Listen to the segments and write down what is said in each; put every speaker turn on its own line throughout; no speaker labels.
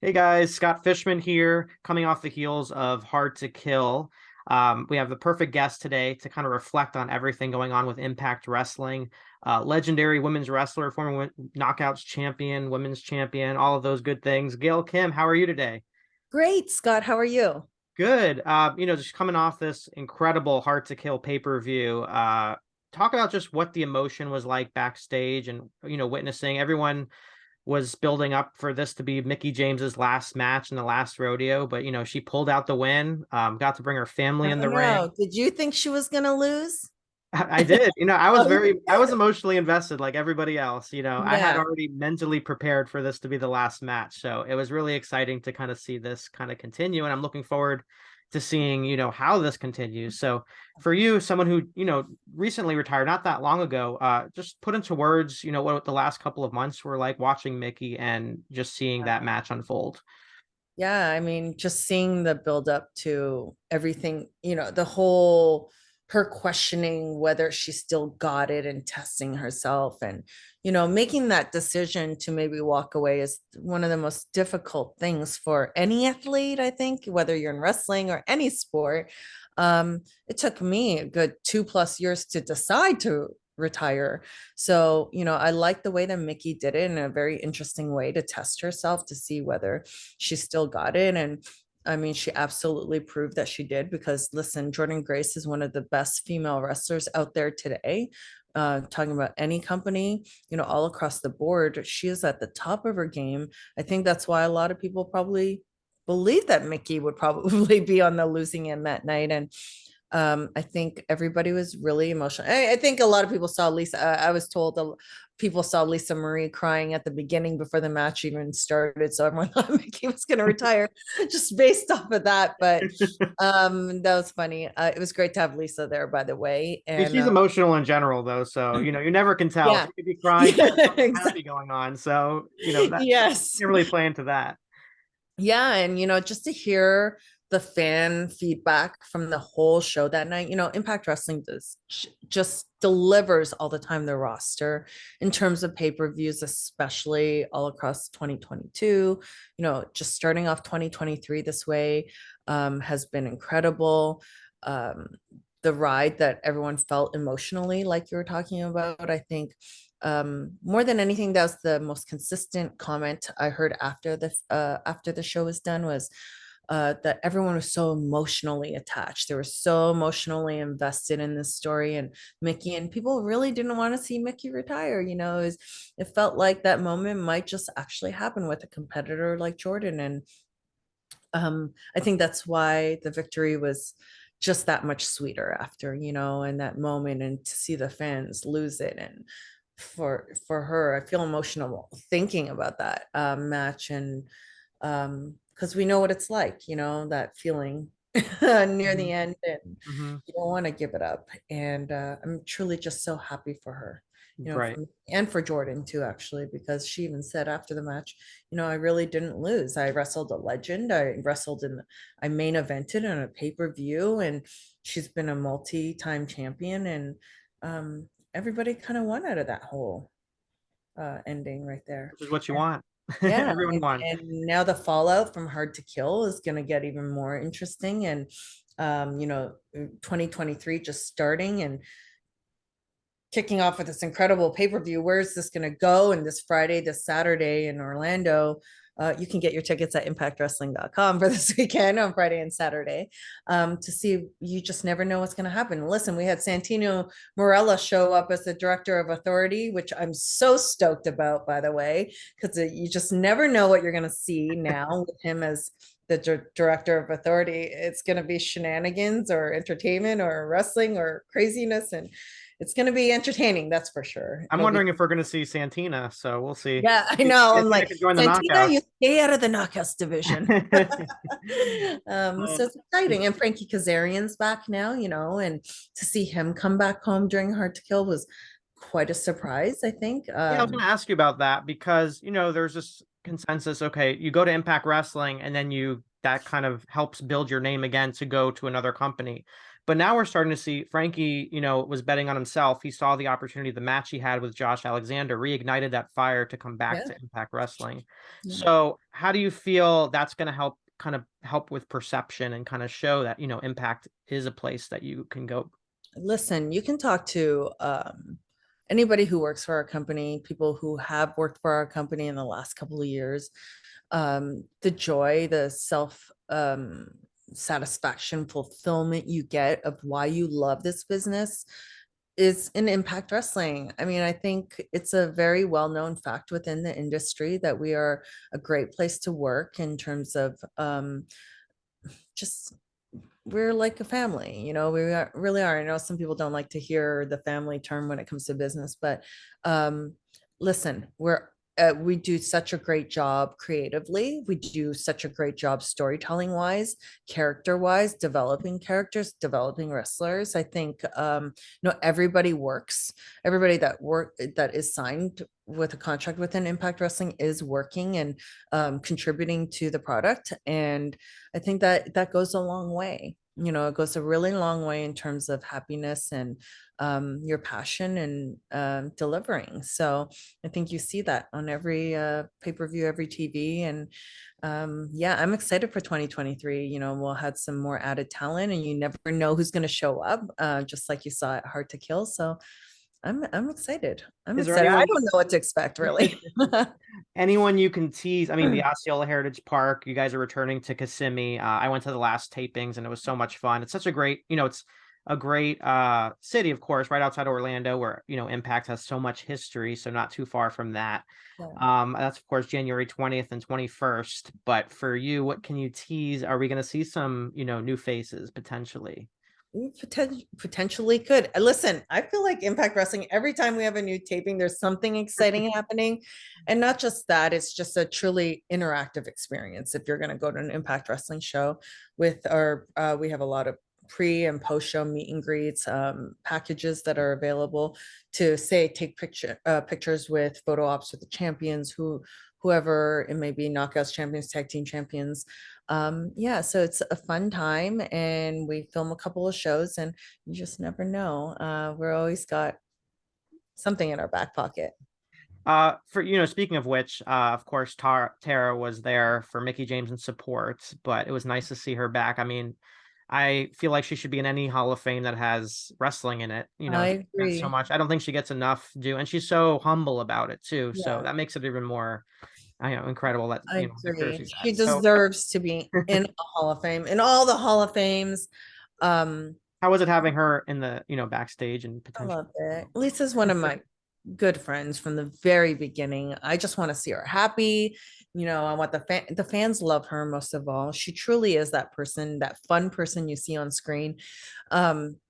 Hey guys, Scott Fishman here, coming off the heels of Hard to Kill. We have the perfect guest today to kind of reflect on everything going on with Impact Wrestling. Legendary women's wrestler, former Knockouts champion, women's champion, all of those good things. Gail Kim, how are you today?
Great, Scott. How are you?
Good. Just coming off this incredible Hard to Kill pay-per-view. Talk about just what the emotion was like backstage and, witnessing everyone was building up for this to be Mickey James's last match in the last rodeo, but she pulled out the win. Got to bring her family in
Oh
the ring.
no. Did you think she was gonna lose?
I did.
Oh,
I was emotionally invested like everybody else. I had
yeah.
already mentally prepared for this to be the last match. So it was really exciting to kind of see this kind of continue. And I'm looking forward to seeing, how this continues. So for you, someone who, recently retired not that long ago, just put into words, what the last couple of months were like watching Mickey and just seeing that match unfold.
Yeah, I mean, just seeing the build up to everything, the whole her questioning whether she still got it and testing herself and, making that decision to maybe walk away is one of the most difficult things for any athlete, I think, whether you're in wrestling or any sport. It took me a good 2+ years to decide to retire. So, I like the way that Mickey did it in a very interesting way to test herself to see whether she still got it. And I mean, she absolutely proved that she did because listen, Jordan Grace is one of the best female wrestlers out there today. Talking about any company, all across the board, she is at the top of her game. I think that's why a lot of people probably believe that Mickey would probably be on the losing end that night. And I think everybody was really emotional. I think a lot of people saw Lisa. I was told people saw Lisa Marie crying at the beginning before the match even started. So everyone thought Mickey was going to retire just based off of that. But that was funny. It was great to have Lisa there, by the way.
I mean,
And
she's emotional in general, though, so you never can tell.
yeah,
She could be crying, she has
yeah,
something happy
exactly.
going on. So that
Yes.
can't really play into that.
Yeah, and just to hear the fan feedback from the whole show that night, Impact Wrestling just delivers all the time the roster in terms of pay-per-views, especially all across 2022. Just starting off 2023 this way has been incredible. Um, the ride that everyone felt emotionally, like you were talking about, I think more than anything, that was the most consistent comment I heard after the show was done was that everyone was so emotionally attached. They were so emotionally invested in this story and Mickey, and people really didn't want to see Mickey retire. It felt like that moment might just actually happen with a competitor like Jordan, and I think that's why the victory was just that much sweeter after, in that moment, and to see the fans lose it. And for her, I feel emotional thinking about that match. And because we know what it's like, that feeling near the
Mhm.
end, and
Mhm.
you don't want to give it up. And I'm truly just so happy for her,
Right.
and for Jordan too, actually, because she even said after the match, I really didn't lose. I wrestled a legend. I main evented on a pay-per-view, and she's been a multi-time champion. And everybody kind of won out of that whole ending right there.
Which is what you
And
want.
yeah,
Everyone won.
and now the fallout from Hard to Kill is going to get even more interesting. And 2023 just starting and kicking off with this incredible pay-per-view. Where is this going to go? And this Friday, this Saturday in Orlando, you can get your tickets at impactwrestling.com for this weekend on Friday and Saturday to see. You just never know what's going to happen. Listen, we had Santino Morella show up as the director of Authority, which I'm so stoked about, by the way, because you just never know what you're going to see now with him as the director of Authority. It's going to be shenanigans or entertainment or wrestling or craziness, and it's going to be entertaining, that's for sure.
I'm
It'll be,
wondering if we're going to see Santina, so we'll see.
yeah, I know. I'm
Santina
like,
could join the
Santina, you
knockouts.
stay out of the knockouts division. So
Um,
it's exciting. And Frankie Kazarian's back now, and to see him come back home during Hard to Kill was quite a surprise, I think.
Yeah, I was going to ask you about that because, there's this consensus. Okay, you go to Impact Wrestling and then that kind of helps build your name again to go to another company. But now we're starting to see Frankie, was betting on himself. He saw the opportunity, the match he had with Josh Alexander reignited that fire to come back
Yeah.
to Impact Wrestling.
Yeah.
So how do you feel that's going to help with perception and kind of show that, Impact is a place that you can go?
Listen, you can talk to anybody who works for our company, people who have worked for our company in the last couple of years. The joy, the self satisfaction, fulfillment you get of why you love this business is in Impact Wrestling. I mean, I think it's a very well known fact within the industry that we are a great place to work in terms of just we're like a family, really are. I know some people don't like to hear the family term when it comes to business, but um, listen, we do such a great job creatively. We do such a great job storytelling wise, character wise, developing characters, developing wrestlers. I think everybody works. Everybody that is signed with a contract within Impact Wrestling is working and contributing to the product, and I think that goes a long way. It goes a really long way in terms of happiness and your passion and delivering. So I think you see that on every pay-per-view, every TV. And yeah, I'm excited for 2023. We'll have some more added talent, and you never know who's going to show up, just like you saw at Hard to Kill. So I'm excited. I'm
Is there
excited. I
anyone
don't know what to expect, really.
anyone you can tease? I mean, the Osceola Heritage Park, you guys are returning to Kissimmee. I went to the last tapings and it was so much fun. It's such a great, it's a great city, of course, right outside Orlando, where, Impact has so much history, so not too far from that.
Yeah.
That's of course January 20th and 21st. But for you, what can you tease? Are we going to see some, new faces potentially?
Potentially could. Listen, I feel like Impact Wrestling, every time we have a new taping, there's something exciting happening. And not just that, it's just a truly interactive experience. If you're going to go to an Impact Wrestling show with we have a lot of pre and post show meet and greets packages that are available to say take pictures with photo ops with the champions, whoever it may be, knockouts champions, tag team champions. Yeah, so it's a fun time, and we film a couple of shows, and you just never know. We're always got something in our back pocket.
For speaking of which, of course, Tara was there for Mickey James and support, but it was nice to see her back. I mean, I feel like she should be in any Hall of Fame that has wrestling in it.
I
She meant so
agree.
much. I don't think she gets enough due, and she's so humble about it too. So
Yeah,
that makes it even more, incredible that
I
the career
agree.
she's
She
had. So,
deserves to be in a Hall of Fame, in all the Hall of Fames. Um,
how was it having her in the backstage and
I
potential?
love it. Lisa's one of my good friends from the very beginning. I just want to see her happy. I want the fans love her most of all. She truly is that person, that fun person you see on screen.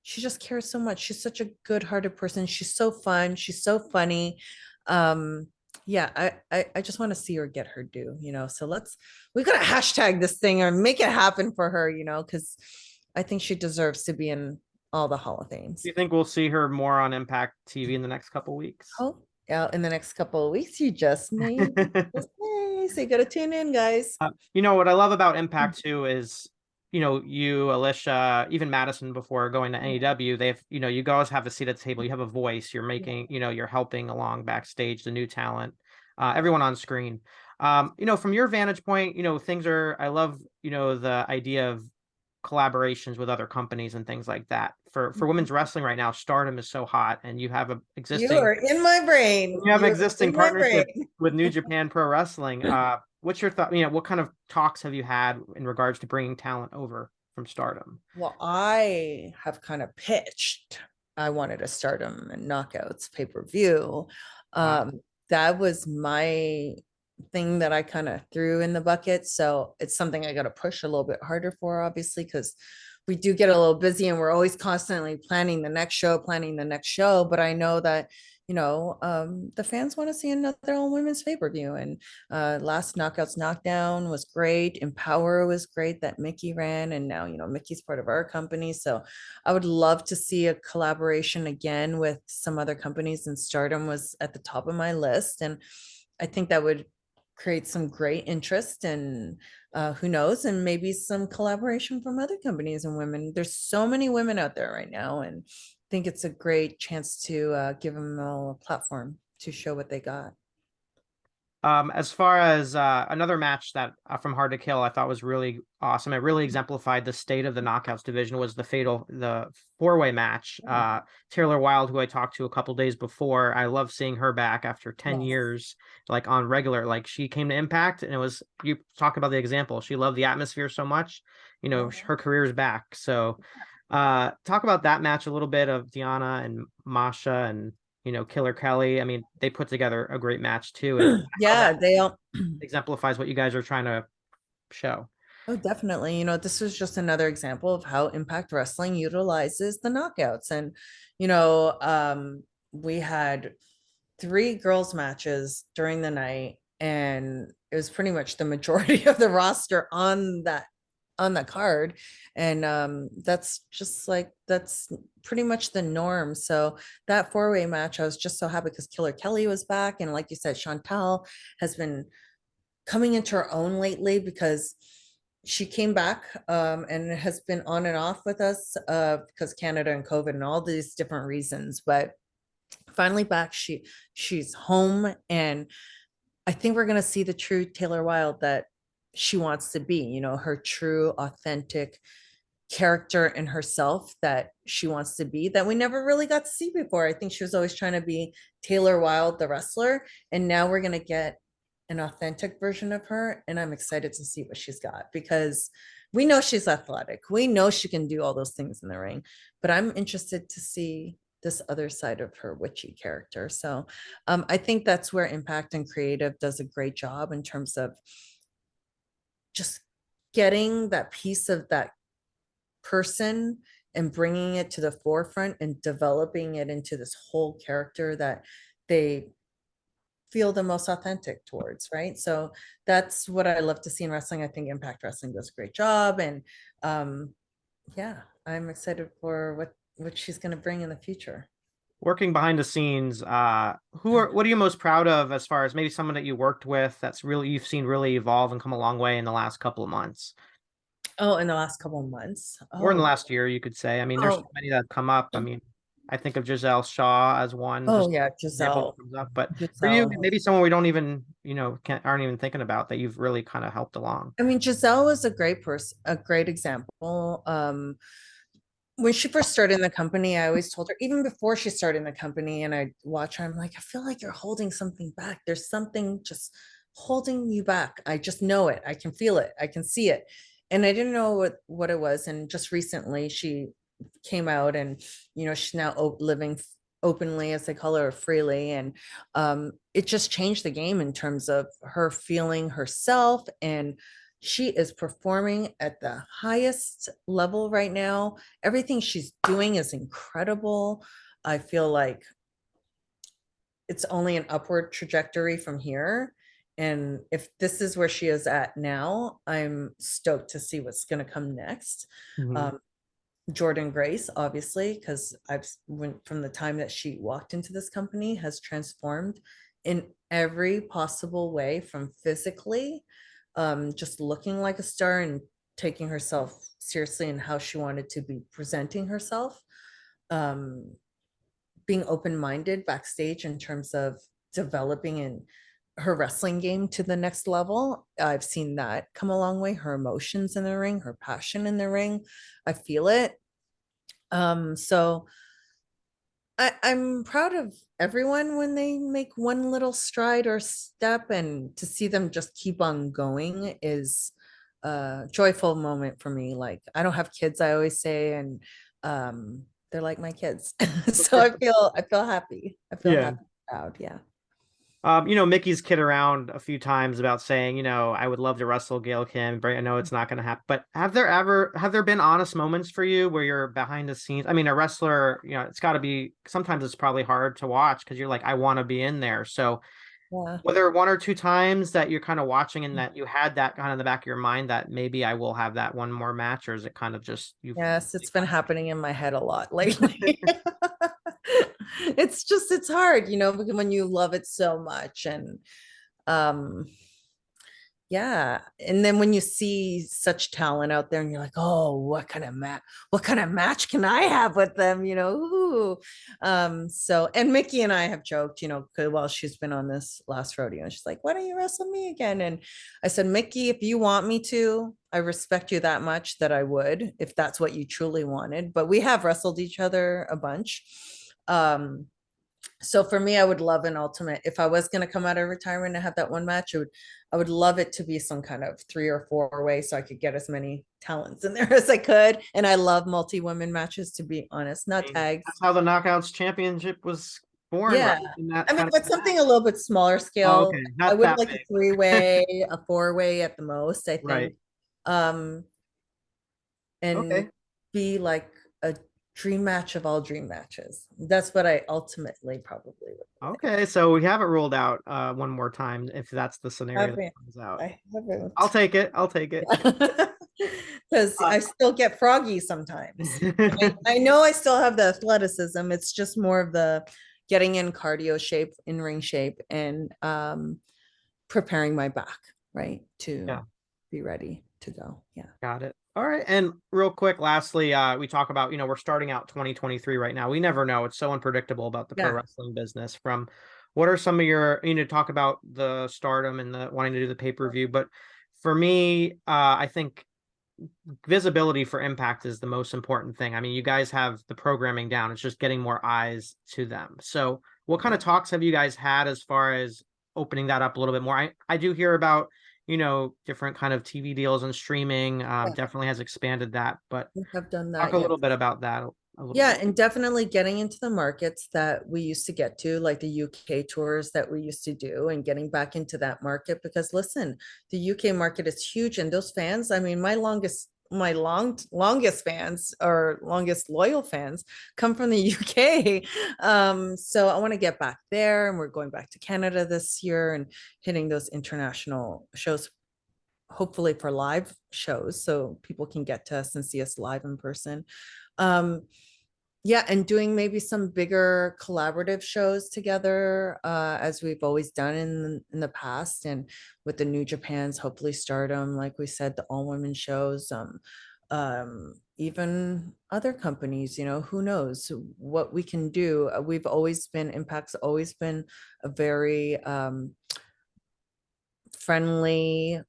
She just cares so much. She's such a good-hearted person. She's so fun. She's so funny. Um, yeah, I just want to see her get her due, So we gotta hashtag this thing or make it happen for her, because I think she deserves to be in all the Hall of
Do
Fames.
you think we'll see her more on Impact TV in the next couple weeks?
Oh, yeah, in the next couple of weeks, you just may. So you got to tune in, guys.
What I love about Impact too is, you, Alicia, even Madison before going to NEW, they've, you guys have a seat at the table, you have a voice, you're making, you're helping along backstage the new talent, everyone on screen. From your vantage point, I love, the idea of collaborations with other companies and things like that. For women's wrestling right now, Stardom is so hot, and you have a
You
existing
are in my brain.
you have an
You're
existing
in my brain.
partnership with New Japan Pro Wrestling. What's your thought? What kind of talks have you had in regards to bringing talent over from Stardom?
Well, I have kind of pitched. I wanted a Stardom and Knockouts pay-per-view.
Wow.
That was my thing that I kind of threw in the bucket. So it's something I got to push a little bit harder for, obviously, because we do get a little busy and we're always constantly planning the next show, planning the next show. But I know that, the fans want to see another all women's pay-per-view. And last Knockouts Knockdown was great. Empower was great that Mickey ran. And now, Mickey's part of our company. So I would love to see a collaboration again with some other companies, and Stardom was at the top of my list. And I think that would create some great interest, and who knows, and maybe some collaboration from other companies and women. There's so many women out there right now, and I think it's a great chance to give them all a platform to show what they got.
As far as another match that from Hard to Kill I thought was really awesome. It really exemplified the state of the knockouts division was the four-way match. Taylor Wilde, who I talked to a couple days before, I love seeing her back after 10
Yes.
years, like on regular. Like she came to Impact and it was, you talk about the example. She loved the atmosphere so much, you know,
Yeah.
her career's back. So talk about that match a little bit of Deanna and Masha and Killer Kelly. I mean, they put together a great match too, and how
Yeah,
that
they all.
exemplifies what you guys are trying to show.
Oh, definitely. This was just another example of how Impact Wrestling utilizes the knockouts. And, we had three girls matches during the night, and it was pretty much the majority of the roster on the card. And that's pretty much the norm. So that four-way match, I was just so happy because Killer Kelly was back. And like you said, Chantal has been coming into her own lately because she came back and has been on and off with us because Canada and COVID and all these different reasons. But finally back, she's home, and I think we're gonna see the true Taylor Wilde that she wants to be. Her true, authentic character in herself that she wants to be that we never really got to see before. I think she was always trying to be Taylor Wilde, the wrestler, and now we're gonna get an authentic version of her, and I'm excited to see what she's got because we know she's athletic. We know she can do all those things in the ring, but I'm interested to see this other side of her witchy character. So I think that's where Impact and Creative does a great job in terms of just getting that piece of that person and bringing it to the forefront and developing it into this whole character that they feel the most authentic towards, right? So that's what I love to see in wrestling. I think Impact Wrestling does a great job, and um, yeah, I'm excited for what she's going to bring in the future.
Working behind the scenes, what are you most proud of as far as maybe someone that you worked with that's really you've seen really evolve and come a long way in the last couple of months
Oh, in the last couple of months.
or in the
Oh,
last year, you could say. I mean, there's so
oh,
many that have come up. I mean, I think of Giselle Shaw as one,
oh
just
yeah,
example that
Giselle.
comes up. But for you,
Giselle has.
maybe someone we don't even, aren't even thinking about that you've really kind of helped along.
I mean, Giselle was a great person, a great example. When she first started in the company, I always told her, even before she started in the company, and I watch her, I'm like, I feel like you're holding something back. There's something just holding you back. I just know it. I can feel it. I can see it. And I didn't know what it was. And just recently she came out, and, she's now living openly, as they call her, freely. And it just changed the game in terms of her feeling herself, and she is performing at the highest level right now. Everything she's doing is incredible. I feel like it's only an upward trajectory from here. And if this is where she is at now, I'm stoked to see what's going to come next.
Mhm.
Um, Jordan Grace, obviously, because I've went from the time that she walked into this company, has transformed in every possible way, from physically, just looking like a star and taking herself seriously and how she wanted to be presenting herself, um, being open-minded backstage in terms of developing in her wrestling game to the next level. I've seen that come a long way. Her emotions in the ring, her passion in the ring, I feel it. So I'm proud of everyone when they make one little stride or step, and to see them just keep on going is a joyful moment for me. Like, I don't have kids, I always say, and they're like my kids. So I feel happy. I feel
Yeah.
happy, proud. Yeah.
Mickey's kid around a few times about saying, I would love to wrestle Gail Kim, but I know it's not going to happen. But have there been honest moments for you where you're behind the scenes? I mean, a wrestler, it's got to be, sometimes it's probably hard to watch because you're like, I want to be in there. So
Yeah.
were there one or two times that you're kind of watching and that you had that kind of in the back of your mind that maybe I will have that one more match, or is it kind of just you've
Yes, it's been happening in my head a lot lately. It's hard, because when you love it so much. And um Yeah. And then when you see such talent out there and you're like, oh, what kind of match can I have with them? You know, ooh. So and Mickey and I have joked, you know, while she's been on this last rodeo, and she's like, why don't you wrestle me again? And I said, Mickey, if you want me to, I respect you that much that I would, if that's what you truly wanted. But we have wrestled each other a bunch. So for me, I would love an ultimate. If I was going to come out of retirement and have that one match, I would love it to be some kind of 3 or 4 way so I could get as many talents in there as I could. And I love multi-women matches, to be honest, not tags.
That's how the Knockouts Championship was born, right?
Yeah.
In that
I mean,
kind
but
of
something a little bit smaller
oh,
scale.
okay,
I
not
would
that
like a
big.
3-way, a 4-way at the most, I
Right.
think. Um, and
Okay.
be like a dream match of all dream matches. That's what I ultimately probably would like.
Okay. So we have it ruled out one more time if that's the scenario that
Haven't.
comes out.
I haven't.
I'll take it. I'll take it.
Because
Uh,
I still get froggy sometimes. I know I still have the athleticism. It's just more of the getting in cardio shape, in ring shape, and preparing my back, right? To
yeah.
be ready to go. Yeah.
Got it. All right. And real quick, lastly, we talk about, we're starting out 2023 right now. We never know. It's so unpredictable about the pro
Yeah.
wrestling business. From what are some of your, talk about the Stardom and the wanting to do the pay-per-view. But for me, I think visibility for Impact is the most important thing. I mean, you guys have the programming down. It's just getting more eyes to them. So what kind of talks have you guys had as far as opening that up a little bit more? I do hear about, different kind of TV deals and streaming.
Yeah.
Definitely has expanded that, but
We have done
talk
that.
a
Yeah.
little bit about that a little
Yeah,
bit.
and definitely getting into the markets that we used to get to, like the UK tours that we used to do, and getting back into that market. Because listen, the UK market is huge, and those fans, I mean, longest fans or longest loyal fans come from the UK. So I want to get back there, and we're going back to Canada this year and hitting those international shows, hopefully for live shows, so people can get to us and see us live in person. Um, yeah, and doing maybe some bigger collaborative shows together, as we've always done in the past, and with the New Japans, hopefully Stardom, like we said, the all women shows, even other companies, who knows what we can do. We've always been, Impact's always been a very friendly,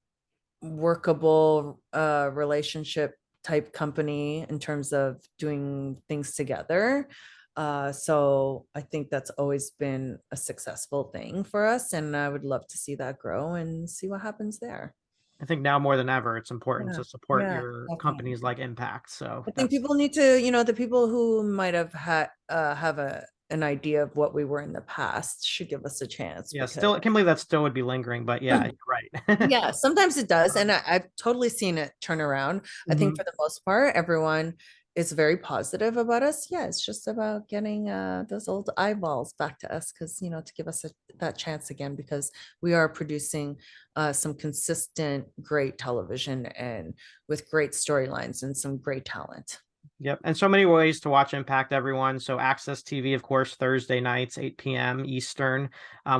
workable relationship type company in terms of doing things together. So I think that's always been a successful thing for us, and I would love to see that grow and see what happens there.
I think now more than ever, it's important
Yeah,
to support
yeah,
your
definitely.
companies like Impact. So
I think
that's
people need to, the people who might have had have an idea of what we were in the past should give us a chance,
yeah,
because
still I can't believe that still would be lingering, but yeah, you're right.
yeah, sometimes it does. And
Um,
I've totally seen it turn around. I think
mhm.
for the most part, everyone is very positive about us. Yeah, it's just about getting those old eyeballs back to us, because, to give us that chance again, because we are producing some consistent, great television, and with great storylines and some great talent.
Yep. And so many ways to watch Impact, everyone. So Access TV, of course, Thursday nights, 8 p.m. Eastern.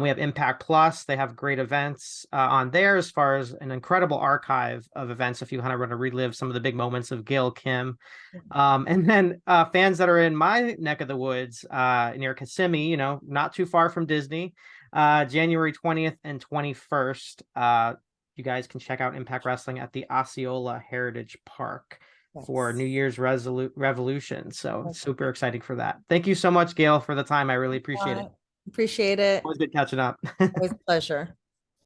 We have Impact Plus. They have great events on there, as far as an incredible archive of events if you kind of want to relive some of the big moments of Gail Kim. And then fans that are in my neck of the woods, near Kissimmee, not too far from Disney, January 20th and 21st. You guys can check out Impact Wrestling at the Osceola Heritage Park for New
Yes.
Year's Revolution. So
Okay.
super exciting for that. Thank you so much, Gail, for the time. I really appreciate it.
Appreciate it.
Always good catching up.
Always a pleasure.